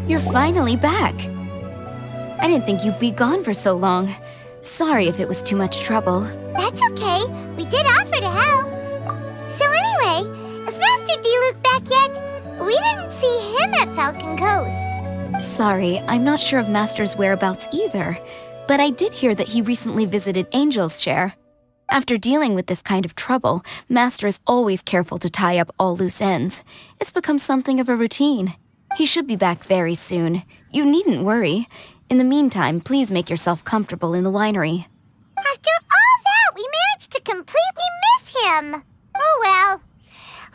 You're finally back. I didn't think you'd be gone for so long. Sorry if it was too much trouble. That's okay. We did offer to help. So anyway, is Master Diluc back yet? We didn't see him at Falcon Coast. Sorry, I'm not sure of Master's whereabouts either. But I did hear that he recently visited Angel's Share. After dealing with this kind of trouble, Master is always careful to tie up all loose ends. It's become something of a routine. He should be back very soon. You needn't worry. In the meantime, please make yourself comfortable in the winery. After all that, we managed to completely miss him. Oh well.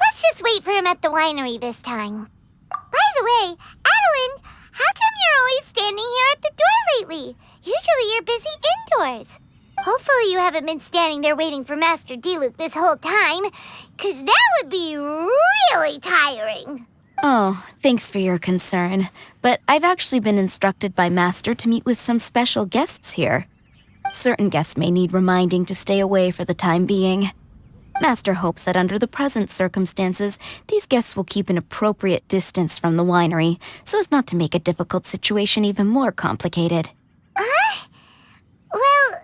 Let's just wait for him at the winery this time. By the way, Adelinde, how come you're always standing here at the door lately? Usually you're busy indoors. Hopefully you haven't been standing there waiting for Master Diluc this whole time, 'cause that would be really tiring. Oh, thanks for your concern. But I've actually been instructed by Master to meet with some special guests here. Certain guests may need reminding to stay away for the time being. Master hopes that under the present circumstances, these guests will keep an appropriate distance from the winery, so as not to make a difficult situation even more complicated. Well,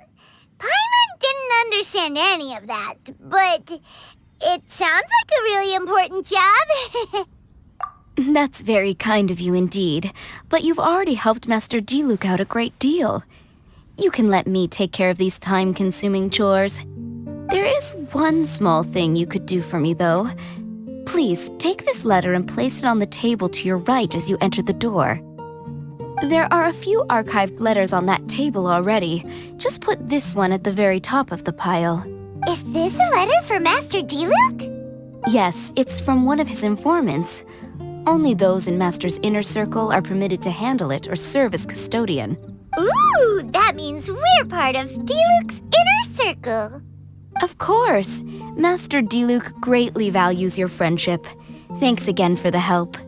Paimon didn't understand any of that, but it sounds like a really important job. That's very kind of you indeed, but you've already helped Master Diluc out a great deal. You can let me take care of these time-consuming chores. There is one small thing you could do for me, though. Please, take this letter and place it on the table to your right as you enter the door. There are a few archived letters on that table already. Just put this one at the very top of the pile. Is this a letter for Master Diluc? Yes, it's from one of his informants. Only those in Master's inner circle are permitted to handle it or serve as custodian. Ooh, that means we're part of Diluc's inner circle. Of course. Master Diluc greatly values your friendship. Thanks again for the help.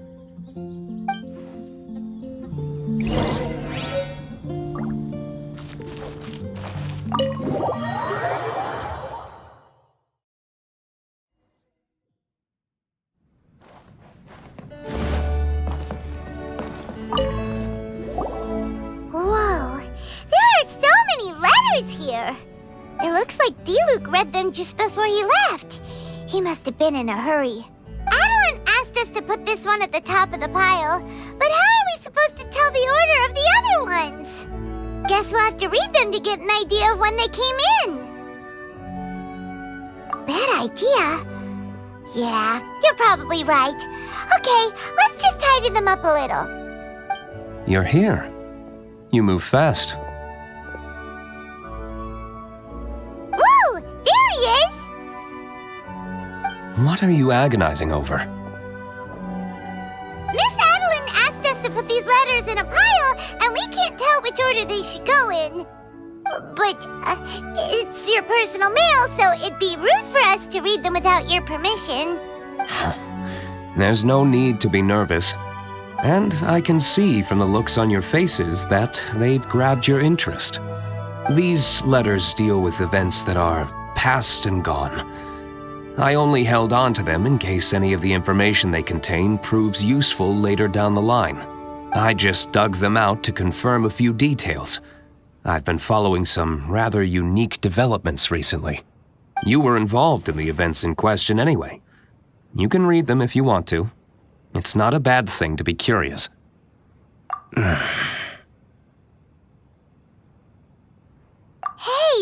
Whoa, there are so many letters here. It looks like Diluc read them just before he left. He must have been in a hurry. Adelinde asked us to put this one at the top of the pile, but how are we supposed to tell the order of the other ones? Guess we'll have to read them to get an idea of when they came in. Bad idea. Yeah, you're probably right. Okay, let's just tidy them up a little. You're here. You move fast. Ooh, there he is! What are you agonizing over? Miss Adelinde asked us to put these letters in a pile, and we can't tell which order they should go in. But it's your personal mail, so it'd be rude for us to read them without your permission. There's no need to be nervous. And I can see from the looks on your faces that they've grabbed your interest. These letters deal with events that are past and gone. I only held on to them in case any of the information they contain proves useful later down the line. I just dug them out to confirm a few details. I've been following some rather unique developments recently. You were involved in the events in question anyway. You can read them if you want to. It's not a bad thing to be curious. Hey,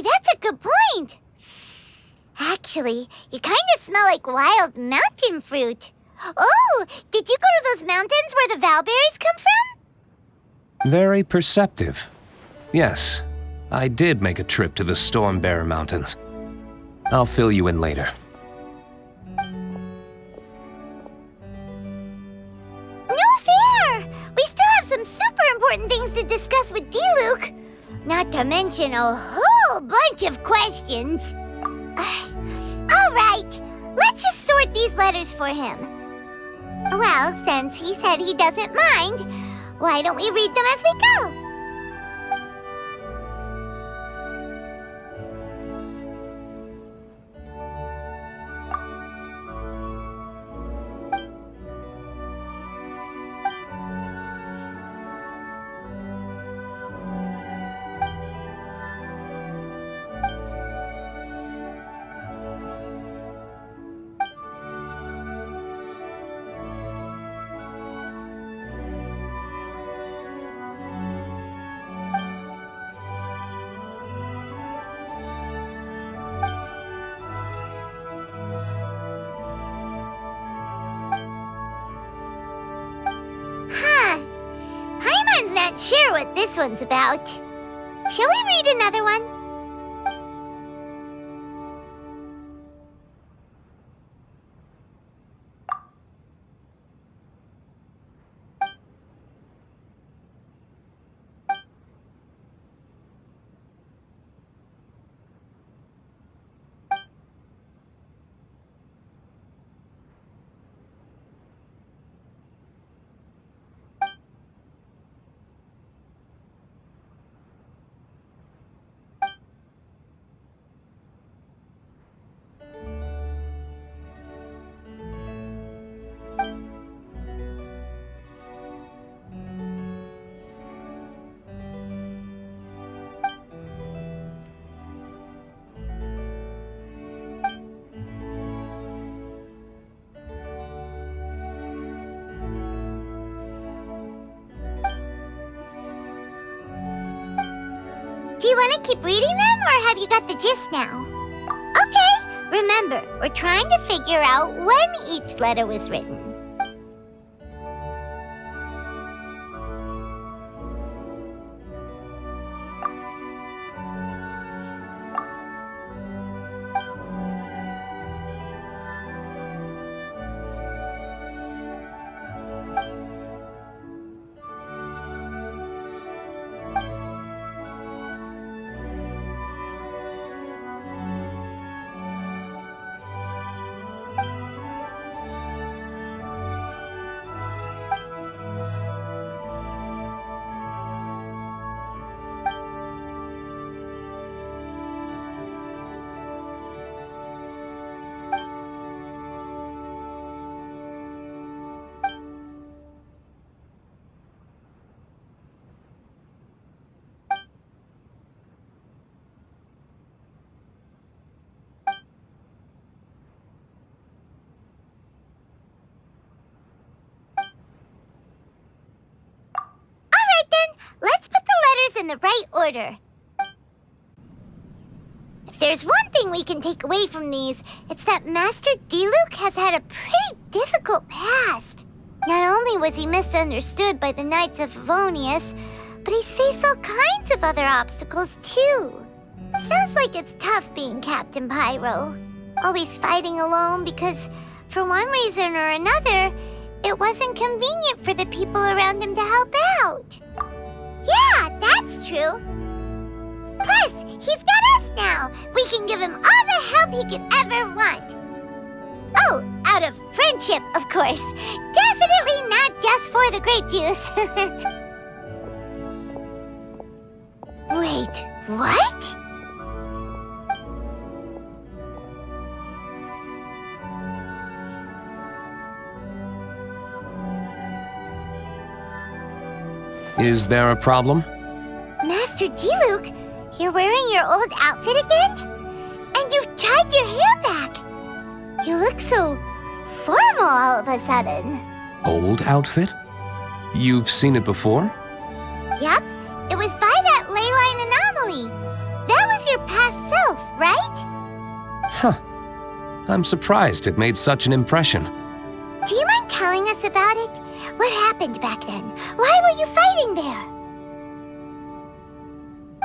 that's a good point. Actually, you kind of smell like wild mountain fruit. Oh, did you go to those mountains where the valberries come from? Very perceptive. Yes, I did make a trip to the Stormbearer Mountains. I'll fill you in later. No fair! We still have some super important things to discuss with Diluc. Not to mention a whole bunch of questions. All right, let's just sort these letters for him. Well, since he said he doesn't mind, why don't we read them as we go? not sure what this one's about. Shall we read another one? Do you want to keep reading them, or have you got the gist now? Okay, remember, we're trying to figure out when each letter was written. Let's put the letters in the right order. If there's one thing we can take away from these, it's that Master Diluc has had a pretty difficult past. Not only was he misunderstood by the Knights of Favonius, but he's faced all kinds of other obstacles too. Sounds like it's tough being Captain Pyro. Always fighting alone because, for one reason or another, it wasn't convenient for the people around him to help out. Yeah, that's true. Plus, he's got us now. We can give him all the help he could ever want. Oh, out of friendship, of course. Definitely not just for the grape juice. Wait, what? Is there a problem? Master Diluc, you're wearing your old outfit again? And you've tied your hair back. You look so formal all of a sudden. Old outfit? You've seen it before? Yep, it was by that ley line anomaly. That was your past self, right? Huh. I'm surprised it made such an impression. Do you mind telling us about it? What happened back then? Why were you fighting there?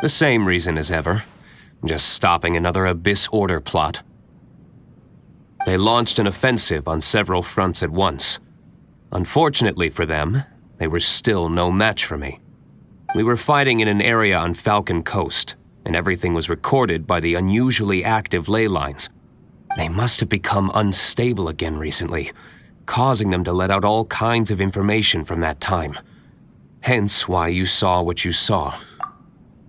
The same reason as ever. Just stopping another Abyss Order plot. They launched an offensive on several fronts at once. Unfortunately for them, they were still no match for me. We were fighting in an area on Falcon Coast, and everything was recorded by the unusually active ley lines. They must have become unstable again recently, causing them to let out all kinds of information from that time. Hence why you saw what you saw.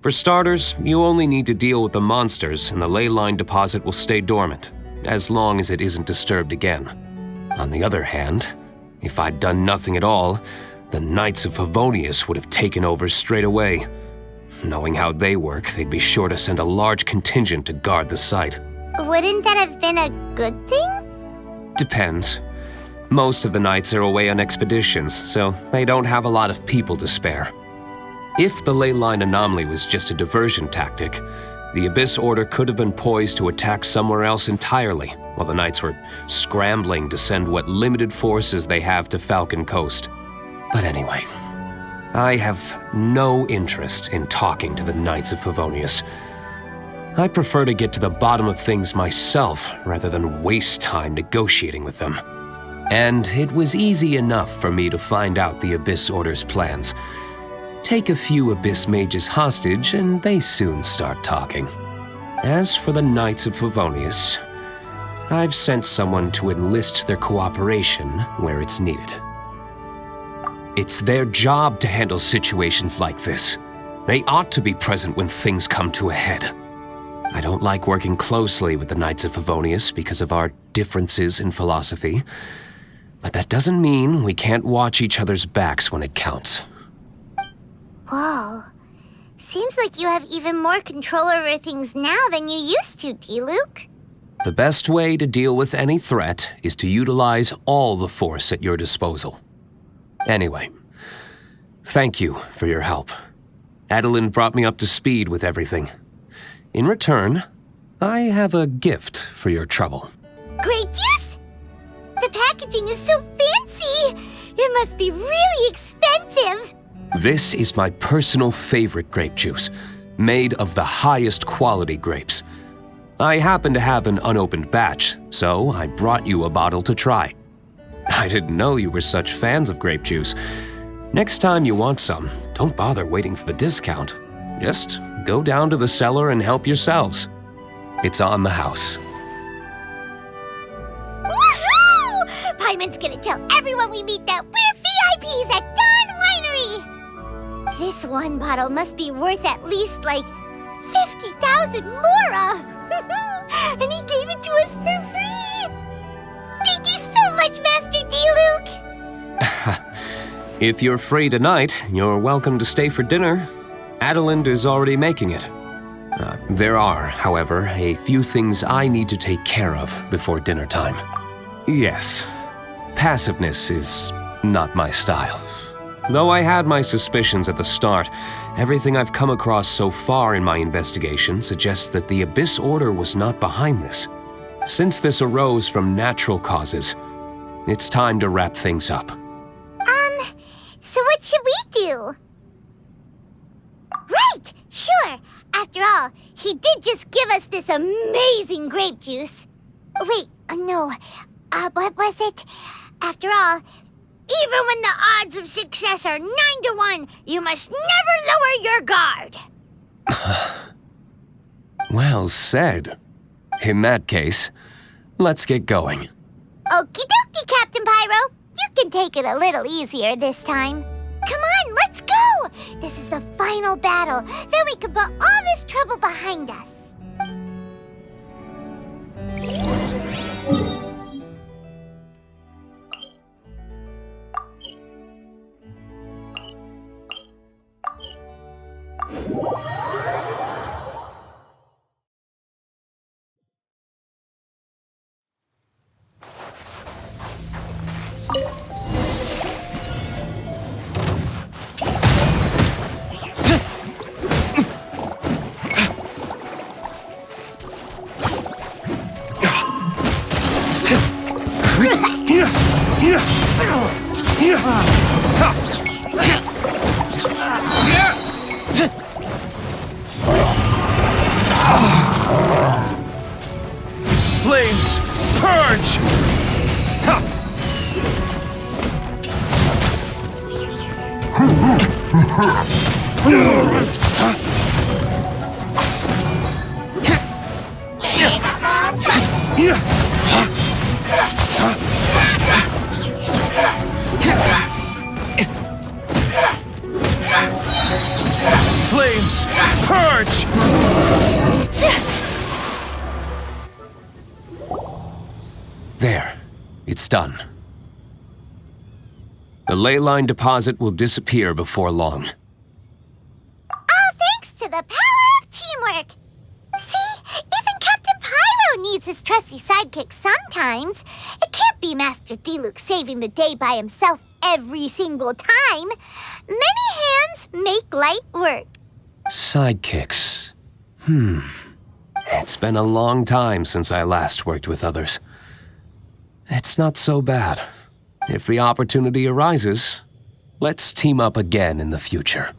For starters, you only need to deal with the monsters and the ley line deposit will stay dormant, as long as it isn't disturbed again. On the other hand, if I'd done nothing at all, the Knights of Favonius would have taken over straight away. Knowing how they work, they'd be sure to send a large contingent to guard the site. Wouldn't that have been a good thing? Depends. Most of the Knights are away on expeditions, so they don't have a lot of people to spare. If the ley line anomaly was just a diversion tactic, the Abyss Order could have been poised to attack somewhere else entirely, while the Knights were scrambling to send what limited forces they have to Falcon Coast. But anyway, I have no interest in talking to the Knights of Favonius. I prefer to get to the bottom of things myself rather than waste time negotiating with them. And it was easy enough for me to find out the Abyss Order's plans. Take a few Abyss mages hostage and they soon start talking. As for the Knights of Favonius, I've sent someone to enlist their cooperation where it's needed. It's their job to handle situations like this. They ought to be present when things come to a head. I don't like working closely with the Knights of Favonius because of our differences in philosophy, but that doesn't mean we can't watch each other's backs when it counts. Whoa. Seems like you have even more control over things now than you used to, Diluc. The best way to deal with any threat is to utilize all the force at your disposal. Anyway, thank you for your help. Adelinde brought me up to speed with everything. In return, I have a gift for your trouble. Grape juice? The packaging is so fancy! It must be really expensive! This is my personal favorite grape juice, made of the highest quality grapes. I happen to have an unopened batch, so I brought you a bottle to try. I didn't know you were such fans of grape juice. Next time you want some, don't bother waiting for the discount. Just go down to the cellar and help yourselves. It's on the house. Woohoo! Paimon's gonna tell everyone we meet that we're VIPs at Dawn Winery! This one bottle must be worth at least, 50,000 mora! And he gave it to us for free! Thank you so much, Master Diluc! If you're free tonight, you're welcome to stay for dinner. Adelinde is already making it. There are, however, a few things I need to take care of before dinner time. Yes, passiveness is not my style. Though I had my suspicions at the start, everything I've come across so far in my investigation suggests that the Abyss Order was not behind this. Since this arose from natural causes, it's time to wrap things up. So what should we do? Right! Sure! After all, he did just give us this amazing grape juice. Wait, no. What was it? After all, even when the odds of success are 9 to 1, you must never lower your guard. Well said. In that case, let's get going. Okie dokie, Captain Pyro. You can take it a little easier this time. Come on, let's go! This is the final battle. Then we can put all this trouble behind us. Flames, purge! Flames, purge! There, it's done. The ley line deposit will disappear before long. All thanks to the power of teamwork. See, even Captain Pyro needs his trusty sidekick sometimes. It can't be Master Diluc saving the day by himself every single time. Many hands make light work. Sidekicks. It's been a long time since I last worked with others. It's not so bad. If the opportunity arises, Let's team up again in the future.